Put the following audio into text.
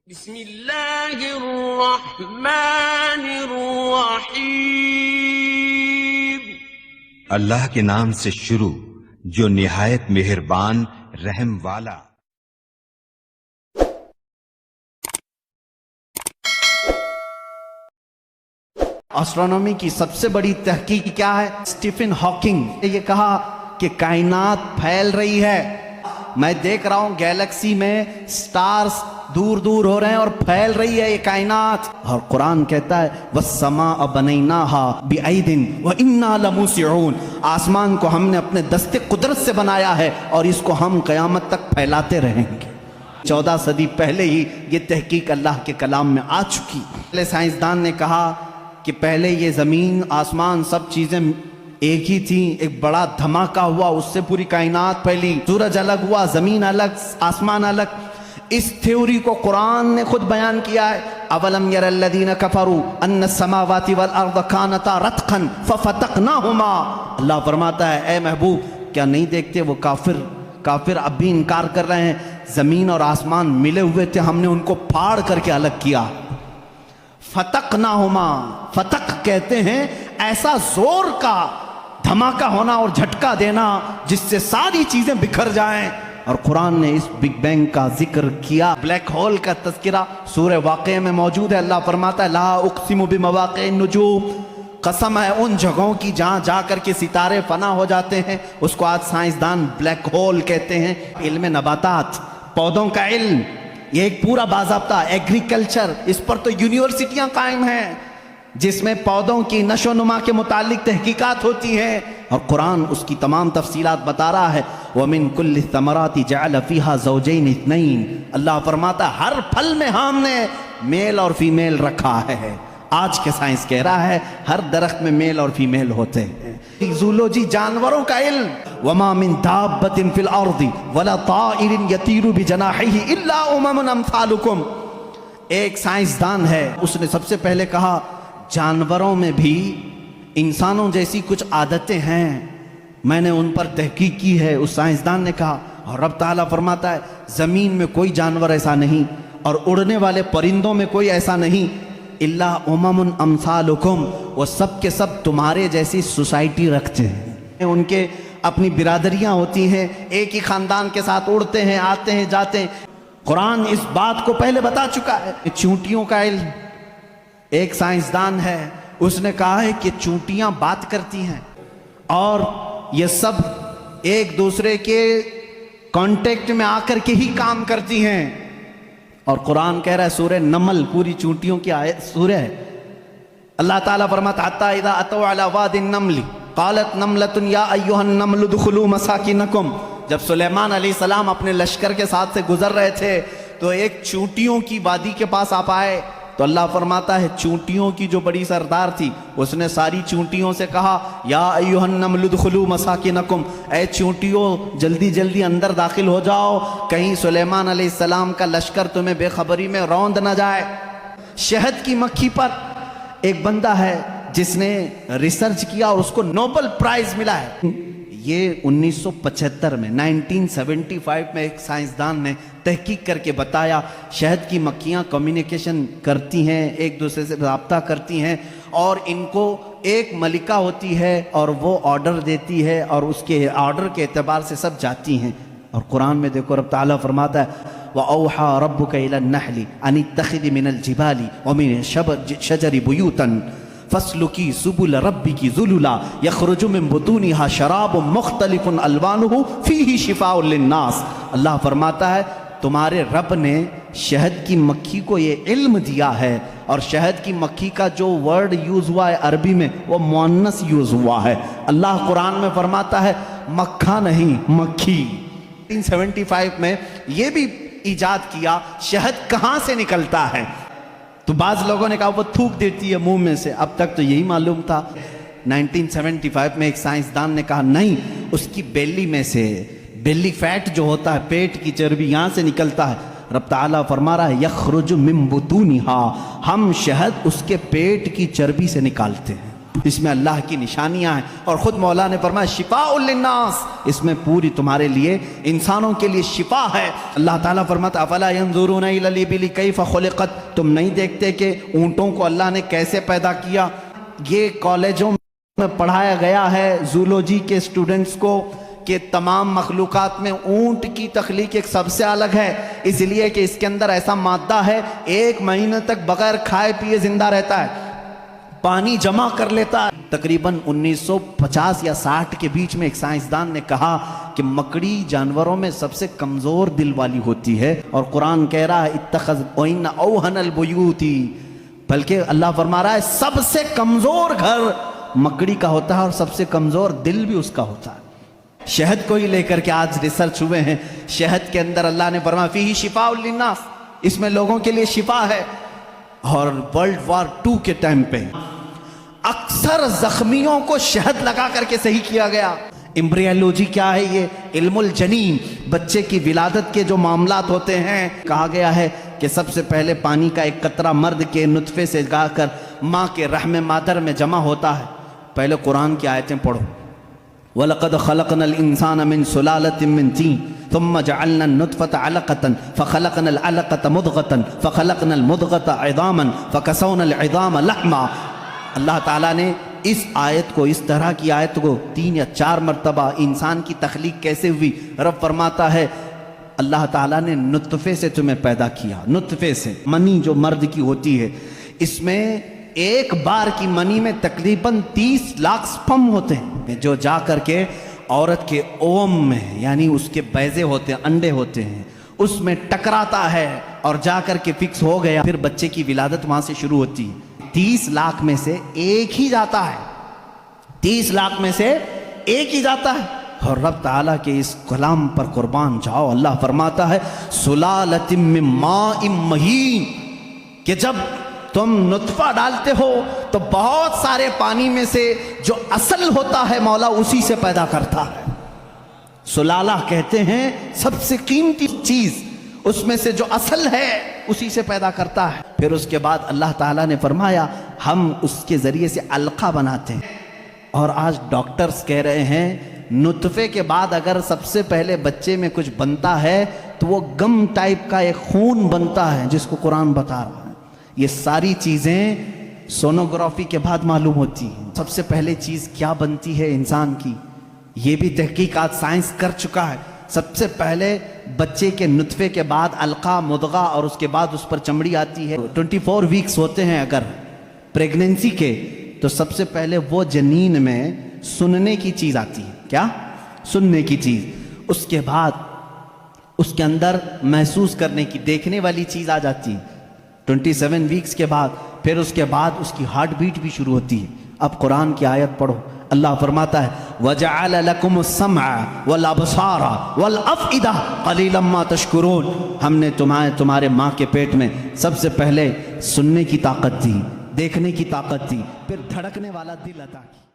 بسم اللہ الرحمن الرحیم۔ اللہ کے نام سے شروع جو نہایت مہربان رحم والا۔ اسٹرونومی کی سب سے بڑی تحقیق کیا ہے؟ اسٹیفن ہاکنگ نے یہ کہا کہ کائنات پھیل رہی ہے، میں دیکھ رہا ہوں گیلیکسی میں سٹارز دور دور ہو رہے ہیں اور پھیل رہی ہے یہ کائنات۔ اور قرآن کہتا ہے وَالسَّمَاءَ بَنَيْنَاهَا بِأَيْدٍ وَإِنَّا لَمُوسِعُونَ، آسمان کو ہم نے اپنے دست قدرت سے بنایا ہے اور اس کو ہم قیامت تک پھیلاتے رہیں گے۔ 14 صدی پہلے ہی یہ تحقیق اللہ کے کلام میں آ چکی۔ پہلے سائنسدان نے کہا کہ پہلے یہ زمین آسمان سب چیزیں ایک ہی تھیں، ایک بڑا دھماکہ ہوا، اس سے پوری کائنات پھیلی، سورج الگ ہوا، زمین الگ، آسمان الگ۔ اس تھیوری کو قرآن نے خود بیان کیا ہے، اولم یر الذین کفروا ان السماوات والارض کانتا رتقا ففتقناہما۔ اللہ فرماتا ہے اے محبوب کیا نہیں دیکھتے وہ کافر اب بھی انکار کر رہے ہیں، زمین اور آسمان ملے ہوئے تھے، ہم نے ان کو پھاڑ کر کے الگ کیا۔ فتقناہما، فتق کہتے ہیں ایسا زور کا دھماکہ ہونا اور جھٹکا دینا جس سے ساری چیزیں بکھر جائیں۔ اور قرآن نے اس بگ بینگ کا ذکر کیا، بلیک ہول کا تذکرہ سورہ واقعہ میں موجود ہے۔ اللہ فرماتا ہے لا اقسم بمواقع النجوم، قسم ہے ان جگہوں کی جہاں جا کر کے ستارے فنا ہو جاتے ہیں، اس کو آج سائنسدان بلیک ہول کہتے ہیں۔ علم نباتات، پودوں کا علم، یہ ایک پورا باضابطہ ایگریکلچر، اس پر تو یونیورسٹیاں قائم ہیں جس میں پودوں کی نشو و نما کے متعلق تحقیقات ہوتی ہیں، اور قرآن اس کی تمام تفصیلات بتا رہا ہے۔ وَمِن كُلِّ الثَّمَرَاتِ جَعَلَ فِيهَا زَوْجَيْنِ اثْنَيْنِ، اللہ فرماتا ہے ہر پھل میں ہم نے میل اور فیمیل رکھا ہے۔ آج کے سائنس کہہ رہا ہے ہر درخت میں میل اور فیمیل ہوتے ہیں۔ زولوجی، جانوروں کا علم، وَمَا مِن دَابَّةٍ فِي الْأَرْضِ وَلَا طَائِرٍ يَطِيرُ بِجَنَاحِهِ إِلَّا أُمَمٌ أَمْثَالُكُمْ۔ ایک سائنسدان ہے، اس نے سب سے پہلے کہا جانوروں میں بھی انسانوں جیسی کچھ عادتیں ہیں، میں نے ان پر تحقیق کی ہے۔ اس سائنسدان نے کہا، اور رب تعالیٰ فرماتا ہے زمین میں کوئی جانور ایسا نہیں اور اڑنے والے پرندوں میں کوئی ایسا نہیں، الا امم امثالکم، وہ سب کے سب تمہارے جیسی سوسائٹی رکھتے ہیں، ان کے اپنی برادریاں ہوتی ہیں، ایک ہی خاندان کے ساتھ اڑتے ہیں، آتے ہیں، جاتے ہیں۔ قرآن اس بات کو پہلے بتا چکا ہے۔ چونٹیوں کا علم، ایک سائنسدان ہے، اس نے کہا ہے کہ چونٹیاں بات کرتی ہیں اور یہ سب ایک دوسرے کے کانٹیکٹ میں آ کر کے ہی کام کرتی ہیں۔ اور قرآن کہہ رہا ہے سورہ نمل پوری چونٹیوں کی آیت سورہ ہے، اللہ تعالیٰ فرماتا حتی اذا اتوا علی واد النمل قالت نملۃ یا ایھا النمل ادخلوا مساکنکم، جب سلیمان علیہ السلام اپنے لشکر کے ساتھ سے گزر رہے تھے تو ایک چونٹیوں کی وادی کے پاس آ پائے، تو اللہ فرماتا ہے چونٹیوں کی جو بڑی سردار تھی اس نے ساری چونٹیوں سے کہا یا ایھا النمل ادخلوا مساکنکم، اے چونٹیوں جلدی جلدی اندر داخل ہو جاؤ، کہیں سلیمان علیہ السلام کا لشکر تمہیں بے خبری میں روند نہ جائے۔ شہد کی مکھی پر ایک بندہ ہے جس نے ریسرچ کیا اور اس کو نوبل پرائز ملا ہے۔ یہ 1975 میں 1975 میں ایک سائنسدان نے تحقیق کر کے بتایا شہد کی مکھیاں کمیونیکیشن کرتی ہیں، ایک دوسرے سے رابطہ کرتی ہیں، اور ان کو ایک ملکہ ہوتی ہے اور وہ آرڈر دیتی ہے اور اس کے آرڈر کے اعتبار سے سب جاتی ہیں۔ اور قرآن میں دیکھو رب تعالیٰ فرماتا ہے وَأَوْحَى رَبُّكَ إِلَى النَّحْلِ أَنِ اتَّخِذِ مِنَ الْجِبَالِ وَمِنَ الشَّجَرِ بُيُوتًا فَاسْلُكِي سُبُلَ رَبِّكِ ذُلُلًا يَخْرُجُ مِن بُطُونِهَا شَرَابٌ مُخْتَلِفٌ أَلْوَانُهُ فِيهِ شِفَاءٌ لِلنَّاسِ۔ اللہ فرماتا ہے تمہارے رب نے شہد کی مکھی کو یہ علم دیا ہے، اور شہد کی مکھی کا جو ورڈ یوز ہوا ہے عربی میں وہ مؤنث یوز ہوا ہے۔ اللہ قرآن میں فرماتا ہے مکھا نہیں مکھی۔ 1975 میں یہ بھی ایجاد کیا شہد کہاں سے نکلتا ہے، تو بعض لوگوں نے کہا وہ تھوک دیتی ہے منہ میں سے، اب تک تو یہی معلوم تھا۔ 1975 میں ایک سائنسدان نے کہا نہیں، اس کی بیلی میں سے، بیلی فیٹ جو ہوتا ہے پیٹ کی چربی یہاں سے نکلتا ہے۔ رب تعالیٰ فرما رہا ہے یخرج من بطونہا، ہم شہد اس کے پیٹ کی چربی سے نکالتے ہیں۔ اس میں اللہ کی نشانیاں ہیں، اور خود مولا نے فرمایا شفاء للناس، اس میں پوری تمہارے لیے، انسانوں کے لیے شفا ہے۔ اللہ تعالیٰ فرماتا افلا ينظرون الى الابل کیف خلقت، تم نہیں دیکھتے کہ اونٹوں کو اللہ نے کیسے پیدا کیا۔ یہ کالجوں میں پڑھایا گیا ہے زولوجی کے اسٹوڈنٹس کو کہ تمام مخلوقات میں اونٹ کی تخلیق ایک سب سے الگ ہے، اس لیے کہ اس کے اندر ایسا مادہ ہے 1 مہینے تک بغیر کھائے پیے زندہ رہتا ہے، پانی جمع کر لیتا ہے۔ تقریباً 1950 یا 60 کے بیچ میں ایک سائنسدان نے کہا کہ مکڑی جانوروں میں سب سے کمزور دل والی ہوتی ہے، اور قرآن کہہ رہا ہے اتخذ وَإِنَّ أَوْهَنَ الْبُيُوتِ، بلکہ اللہ فرما رہا ہے سب سے کمزور گھر مکڑی کا ہوتا ہے، اور سب سے کمزور دل بھی اس کا ہوتا ہے۔ شہد کو ہی لے کر کے آج ریسرچ ہوئے ہیں، شہد کے اندر اللہ نے فرمایا فیہ شفاء للناس، اس میں لوگوں کے لیے شفا ہے۔ اور ورلڈ وار 2 کے ٹائم پہ اکثر زخمیوں کو شہد لگا کر کے صحیح کیا گیا۔ امبریولوجی کیا ہے؟ یہ علم الجنین، بچے کی ولادت کے جو معاملات ہوتے ہیں، کہا گیا ہے کہ سب سے پہلے پانی کا ایک قطرہ مرد کے نطفے سے گا کر ماں کے رحم مادر میں جمع ہوتا ہے۔ پہلے قرآن کی آیتیں پڑھو، وَلَقَدْ خَلَقْنَا الْإِنسَانَ مِنْ سُلَالَةٍ مِنْ طِينٍ ثُمَّ جَعَلْنَا النُّطْفَةَ عَلَقَةً فَخَلَقْنَا الْعَلَقَةَ مُضْغَةً فَخَلَقْنَا الْمُضْغَةَ عِظَامًا فَكَسَوْنَا الْعِظَامَ لَحْمًا۔ اللہ تعالیٰ نے اس آیت کو، اس طرح کی آیت کو 3 یا 4 مرتبہ، انسان کی تخلیق کیسے ہوئی، رب فرماتا ہے اللہ تعالیٰ نے نطفے سے تمہیں پیدا کیا، نطفے سے، منی جو مرد کی ہوتی ہے، اس میں ایک بار کی منی میں تقریباً 30 لاکھ سپم ہوتے ہیں، جو جا کر کے عورت کے اوم میں، یعنی اس کے بیضے ہوتے ہیں، انڈے ہوتے ہیں، اس میں ٹکراتا ہے اور جا کر کے فکس ہو گیا، پھر بچے کی ولادت وہاں سے شروع ہوتی ہے۔ 30 لاکھ میں سے ایک ہی جاتا ہے، 30 لاکھ میں سے ایک ہی جاتا ہے۔ اور رب تعالیٰ کے اس کلام پر قربان جاؤ، اللہ فرماتا ہے سلالۃ من ماء مہین، کہ جب تم نطفہ ڈالتے ہو تو بہت سارے پانی میں سے جو اصل ہوتا ہے مولا اسی سے پیدا کرتا ہے۔ سلالہ کہتے ہیں سب سے قیمتی چیز، اس میں سے جو اصل ہے اسی سے پیدا کرتا ہے۔ پھر اس کے بعد اللہ تعالیٰ نے فرمایا ہم اس کے ذریعے سے علقہ بناتے ہیں، اور آج ڈاکٹرز کہہ رہے ہیں نطفے کے بعد اگر سب سے پہلے بچے میں کچھ بنتا ہے تو وہ گم ٹائپ کا ایک خون بنتا ہے، جس کو قرآن بتا رہا ہے۔ یہ ساری چیزیں سونوگرافی کے بعد معلوم ہوتی ہیں۔ سب سے پہلے چیز کیا بنتی ہے انسان کی، یہ بھی تحقیقات سائنس کر چکا ہے۔ سب سے پہلے بچے کے نطفے کے بعد علقہ، مضغہ، اور اس کے بعد اس پر چمڑی آتی ہے۔ 24 ویکس ہوتے ہیں اگر پریگننسی کے، تو سب سے پہلے وہ جنین میں سننے کی چیز آتی ہے۔ کیا؟ سننے کی چیز۔ اس کے بعد اس کے اندر محسوس کرنے کی، دیکھنے والی چیز آ جاتی ہے 27 ویکس کے بعد۔ پھر اس کے بعد اس کی ہارٹ بیٹ بھی شروع ہوتی ہے۔ اب قرآن کی آیت پڑھو، اللہ فرماتا ہے وَجَعَلَ لَكُمُ السَّمْعَ وَالْأَبْصَارَ وَالْأَفْئِدَةَ قَلِيلًا مَا تَشْكُرُونَ، ہم نے تمہارے ماں کے پیٹ میں سب سے پہلے سننے کی طاقت دی، دیکھنے کی طاقت دی، پھر دھڑکنے والا دل عطا کی۔